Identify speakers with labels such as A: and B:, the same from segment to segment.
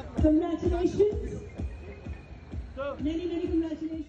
A: Congratulations. Many congratulations.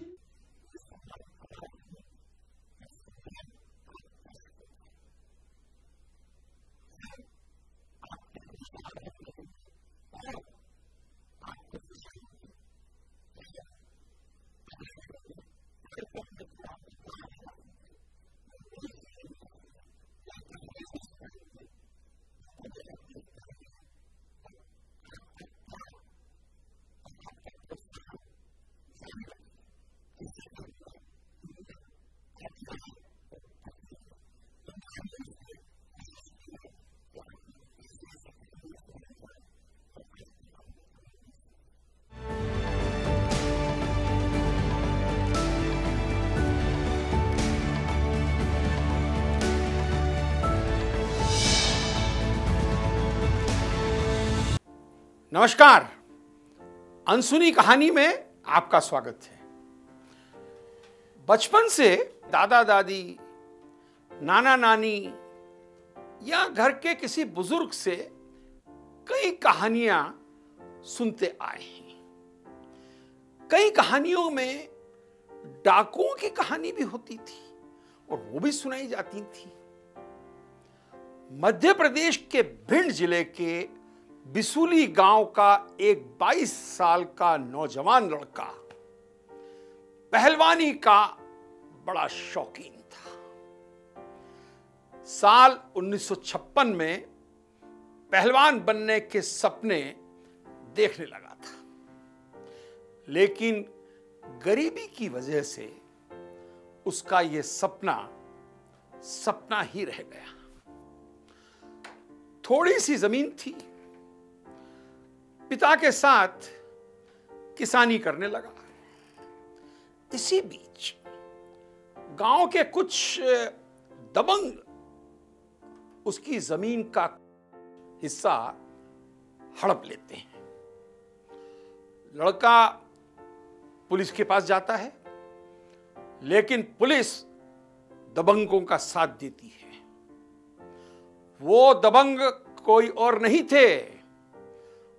B: नमस्कार, अनसुनी कहानी में आपका स्वागत है। बचपन से दादा दादी, नाना नानी या घर के किसी बुजुर्ग से कई कहानियां सुनते आए हैं। कई कहानियों में डाकुओं की कहानी भी होती थी और वो भी सुनाई जाती थी। मध्य प्रदेश के भिंड जिले के बिसूली गांव का एक 22 साल का नौजवान लड़का पहलवानी का बड़ा शौकीन था। साल 1956 में पहलवान बनने के सपने देखने लगा था, लेकिन गरीबी की वजह से उसका यह सपना ही रह गया। थोड़ी सी जमीन थी, पिता के साथ किसानी करने लगा। इसी बीच गांव के कुछ दबंग उसकी जमीन का हिस्सा हड़प लेते हैं। लड़का पुलिस के पास जाता है, लेकिन पुलिस दबंगों का साथ देती है। वो दबंग कोई और नहीं थे,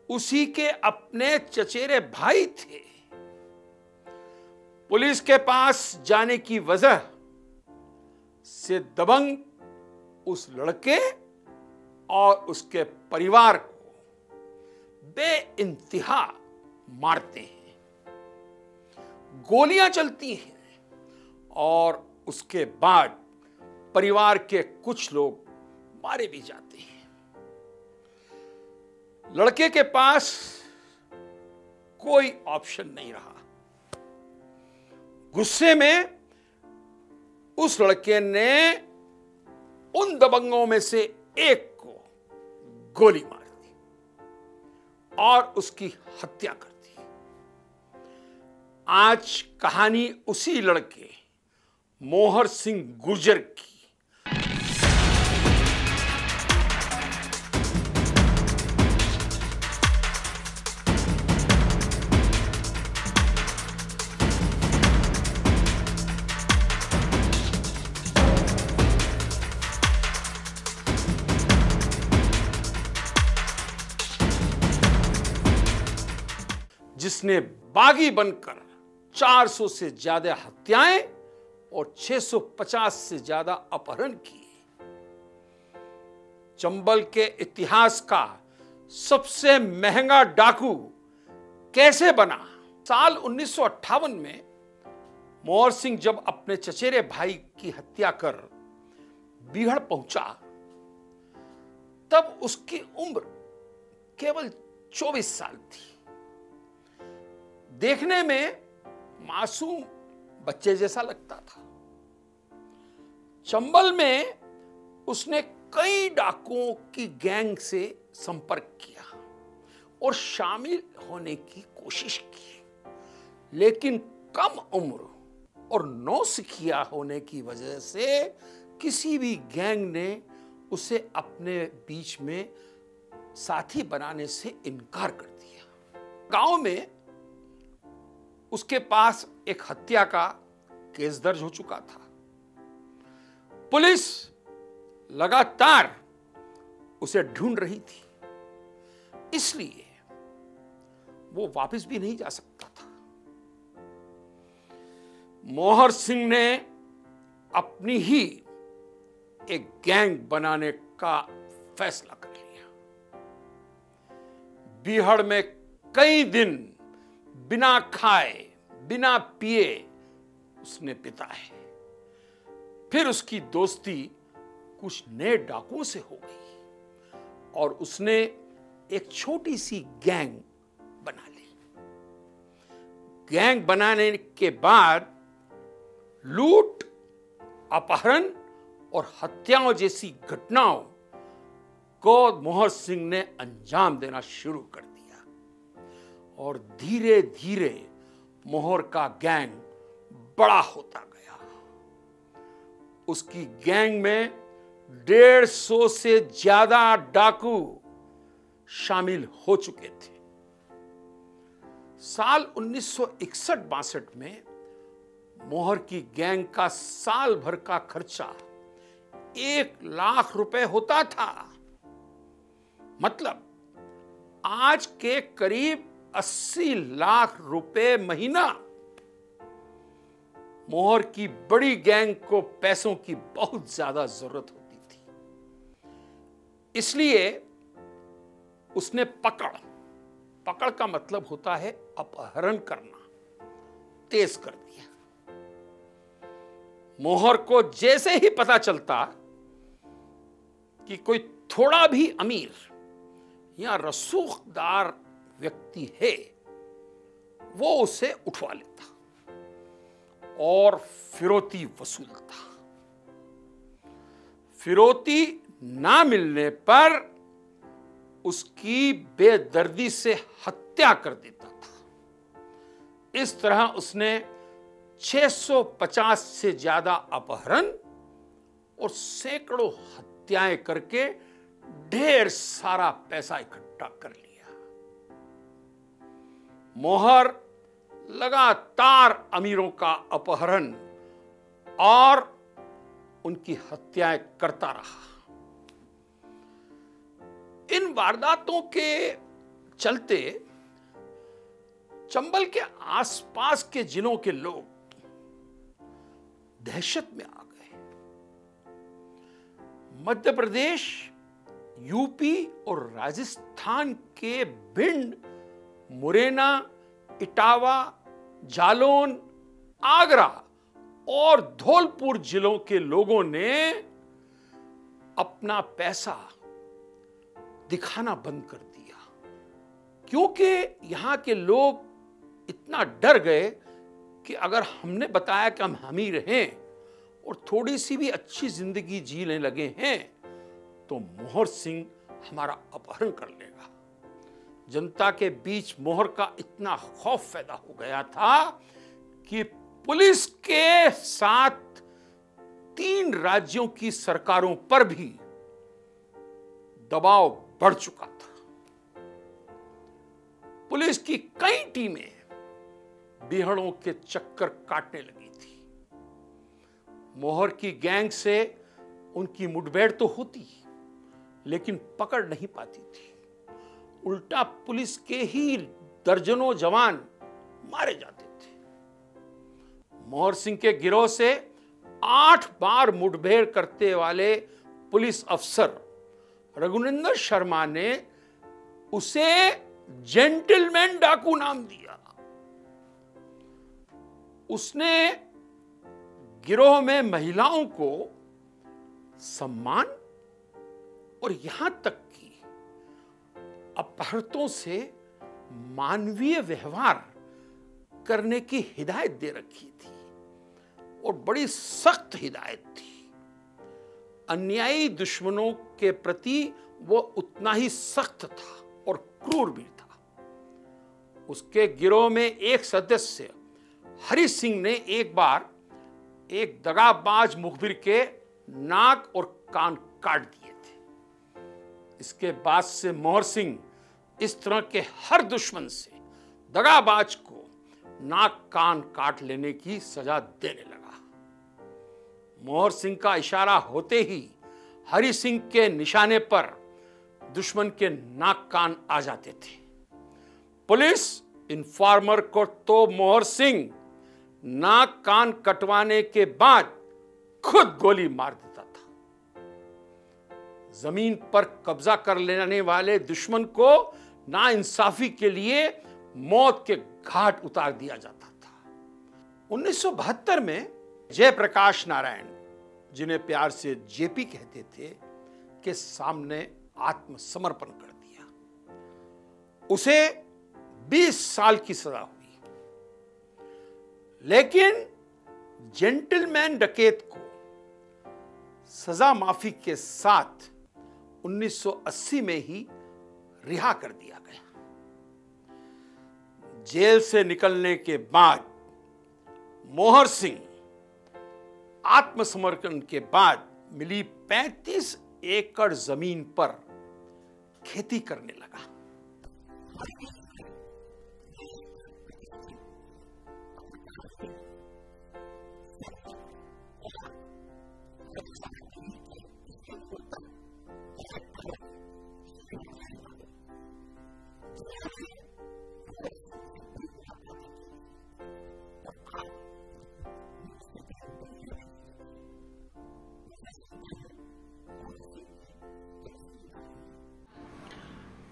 B: उसी के अपने चचेरे भाई थे। पुलिस के पास जाने की वजह से दबंग उस लड़के और उसके परिवार को बेइंतहा मारते हैं। गोलियां चलती हैं और उसके बाद परिवार के कुछ लोग मारे भी जाते हैं। लड़के के पास कोई ऑप्शन नहीं रहा। गुस्से में उस लड़के ने उन दबंगों में से एक को गोली मार दी और उसकी हत्या कर दी। आज कहानी उसी लड़के मोहर सिंह गुर्जर की। जिसने बागी बनकर 400 से ज्यादा हत्याएं और 650 से ज्यादा अपहरण किए। चंबल के इतिहास का सबसे महंगा डाकू कैसे बना? साल 1958 में मोहर सिंह जब अपने चचेरे भाई की हत्या कर बीहड़ पहुंचा, तब उसकी उम्र केवल 24 साल थी। देखने में मासूम बच्चे जैसा लगता था। चंबल में उसने कई डाकुओं की गैंग से संपर्क किया और शामिल होने की कोशिश की, लेकिन कम उम्र और नौसिखिया होने की वजह से किसी भी गैंग ने उसे अपने बीच में साथी बनाने से इनकार कर दिया। गांव में उसके पास एक हत्या का केस दर्ज हो चुका था। पुलिस लगातार उसे ढूंढ रही थी, इसलिए वो वापस भी नहीं जा सकता था। मोहर सिंह ने अपनी ही एक गैंग बनाने का फैसला कर लिया। बीहड़ में कई दिन बिना खाए बिना पिए उसने बिताए। फिर उसकी दोस्ती कुछ नए डाकुओं से हो गई और उसने एक छोटी सी गैंग बना ली। गैंग बनाने के बाद लूट, अपहरण और हत्याओं जैसी घटनाओं को मोहर सिंह ने अंजाम देना शुरू कर दिया और धीरे धीरे मोहर का गैंग बड़ा होता गया। उसकी गैंग में 150 से ज्यादा डाकू शामिल हो चुके थे। साल 1961-62 में मोहर की गैंग का साल भर का खर्चा 1 लाख रुपए होता था। मतलब आज के करीब 80 लाख रुपए महीना। मोहर की बड़ी गैंग को पैसों की बहुत ज्यादा जरूरत होती थी, इसलिए उसने पकड़ का मतलब होता है अपहरण करना, तेज कर दिया। मोहर को जैसे ही पता चलता कि कोई थोड़ा भी अमीर या रसूखदार व्यक्ति है, वो उसे उठवा लेता और फिरौती वसूलता। फिरौती ना मिलने पर उसकी बेदर्दी से हत्या कर देता था। इस तरह उसने 650 से ज्यादा अपहरण और सैकड़ों हत्याएं करके ढेर सारा पैसा इकट्ठा कर लिया। मोहर लगातार अमीरों का अपहरण और उनकी हत्याएं करता रहा। इन वारदातों के चलते चंबल के आसपास के जिलों के लोग दहशत में आ गए। मध्य प्रदेश, यूपी और राजस्थान के भिंड, मुरैना, इटावा, जालौन, आगरा और धौलपुर जिलों के लोगों ने अपना पैसा दिखाना बंद कर दिया, क्योंकि यहां के लोग इतना डर गए कि अगर हमने बताया कि हम अमीर हैं और थोड़ी सी भी अच्छी जिंदगी जीने लगे हैं तो मोहर सिंह हमारा अपहरण कर लेगा। जनता के बीच मोहर का इतना खौफ पैदा हो गया था कि पुलिस के साथ 3 राज्यों की सरकारों पर भी दबाव बढ़ चुका था। पुलिस की कई टीमें बीहड़ों के चक्कर काटने लगी थी। मोहर की गैंग से उनकी मुठभेड़ तो होती, लेकिन पकड़ नहीं पाती थी। उल्टा पुलिस के ही दर्जनों जवान मारे जाते थे। मोहर सिंह के गिरोह से 8 बार मुठभेड़ करते वाले पुलिस अफसर रघुनंदन शर्मा ने उसे जेंटलमैन डाकू नाम दिया। उसने गिरोह में महिलाओं को सम्मान और यहां तक कि अपहृतों से मानवीय व्यवहार करने की हिदायत दे रखी थी और बड़ी सख्त हिदायत थी। अन्यायी दुश्मनों के प्रति वो उतना ही सख्त था और क्रूर भी था। उसके गिरोह में एक सदस्य हरि सिंह ने एक बार एक दगाबाज मुखबिर के नाक और कान काट दिए थे। इसके बाद से मोहर सिंह इस तरह के हर दुश्मन से, दगाबाज को नाक कान काट लेने की सजा देने लगा। मोहर सिंह का इशारा होते ही हरि सिंह के निशाने पर दुश्मन के नाक कान आ जाते थे। पुलिस इन्फॉर्मर को तो मोहर सिंह नाक कान कटवाने के बाद खुद गोली मार देता था। जमीन पर कब्जा कर लेने वाले दुश्मन को नाइंसाफी के लिए मौत के घाट उतार दिया जाता था। 1972 में जयप्रकाश नारायण, जिन्हें प्यार से जेपी कहते थे, के सामने आत्मसमर्पण कर दिया। उसे 20 साल की सजा हुई, लेकिन जेंटलमैन डकैत को सजा माफी के साथ 1980 में ही रिहा कर दिया गया। जेल से निकलने के बाद मोहर सिंह आत्मसमर्पण के बाद मिली 35 एकड़ जमीन पर खेती करने लगा।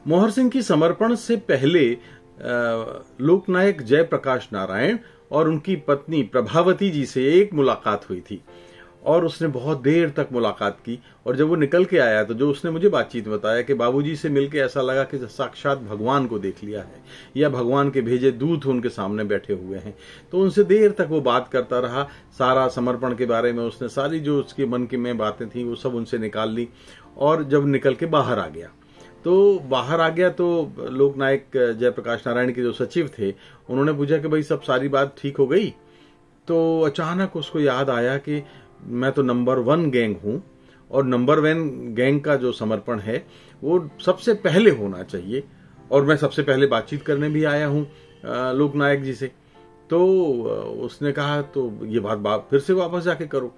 C: मोहर सिंह की समर्पण से पहले लोकनायक जयप्रकाश नारायण और उनकी पत्नी प्रभावती जी से एक मुलाकात हुई थी और उसने बहुत देर तक मुलाकात की। और जब वो निकल के आया तो जो उसने मुझे बातचीत बताया कि बाबूजी से मिलके ऐसा लगा कि साक्षात भगवान को देख लिया है या भगवान के भेजे दूत उनके सामने बैठे हुए हैं। तो उनसे देर तक वो बात करता रहा। सारा समर्पण के बारे में उसने सारी जो उसके मन की में बातें थी वो सब उनसे निकाल ली। और जब निकल के बाहर आ गया तो लोकनायक जयप्रकाश नारायण के जो सचिव थे उन्होंने पूछा कि भाई सब सारी बात ठीक हो गई। तो अचानक उसको याद आया कि मैं तो नंबर 1 गैंग हूं और नंबर 1 गैंग का जो समर्पण है वो सबसे पहले होना चाहिए और मैं सबसे पहले बातचीत करने भी आया हूं लोकनायक जी से। तो उसने कहा तो ये बात फिर से वापस जाके करो।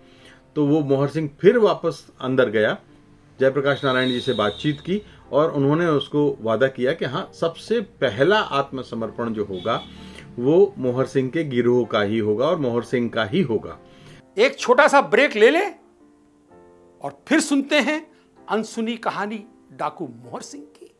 C: तो वो मोहर सिंह फिर वापस अंदर गया, जयप्रकाश नारायण जी से बातचीत की और उन्होंने उसको वादा किया कि हाँ, सबसे पहला आत्मसमर्पण जो होगा वो मोहर सिंह के गिरोह का ही होगा और मोहर सिंह का ही होगा।
B: एक छोटा सा ब्रेक ले लें और फिर सुनते हैं अनसुनी कहानी डाकू मोहर सिंह की।